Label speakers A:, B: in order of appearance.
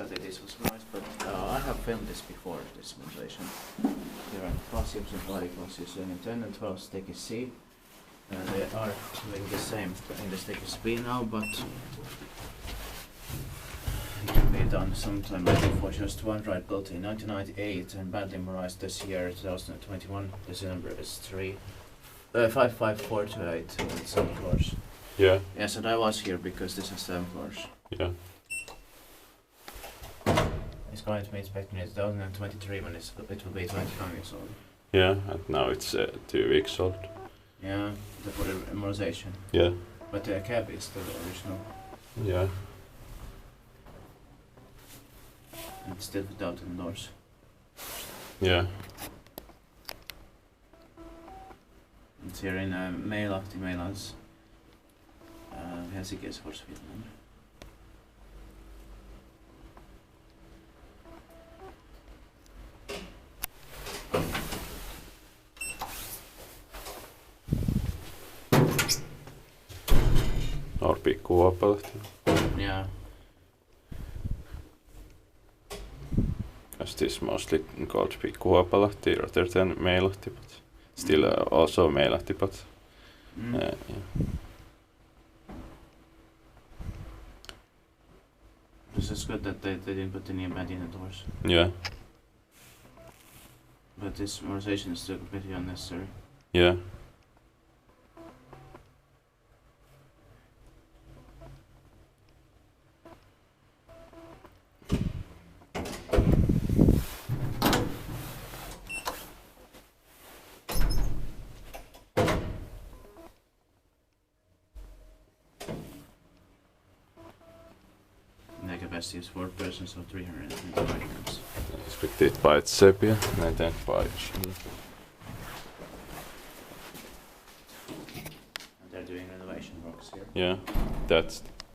A: exactly this was nice, but I have filmed this before, this modernization. Here are Paciuksenkaari classes in 10 and 12 sticky C. They are doing the same in the sticky B now, but it can be done sometime later for just one ride built in 1998 and badly modernized this year, 2021. December is 55428 with some floors.
B: Yeah.
A: Yes, and I was here because this has 7 floors.
B: Yeah.
A: It's going to be inspected in 2023 when it will be 25 years old.
B: Yeah, and now it's 2 weeks old.
A: Yeah, for the modernization.
B: Yeah.
A: But the cab is still original.
B: Yeah.
A: And it's still without the doors.
B: Yeah.
A: It's here in Meilahti, Meilans. Helsinki is for Finland.
B: Or Pikku Huopalahti.
A: Yeah.
B: As this mostly called Pikku Huopalahti rather than Meilahti, but still also Meilahti, but yeah.
A: This is good that they didn't put any bed in the doors.
B: Yeah.
A: But this modernization is still completely unnecessary.
B: Yeah.
A: The capacity is 4 persons, so 325 rooms.
B: Expected by Sepia, maintained by Schindler.
A: And they're doing renovation works here.
B: Yeah, that's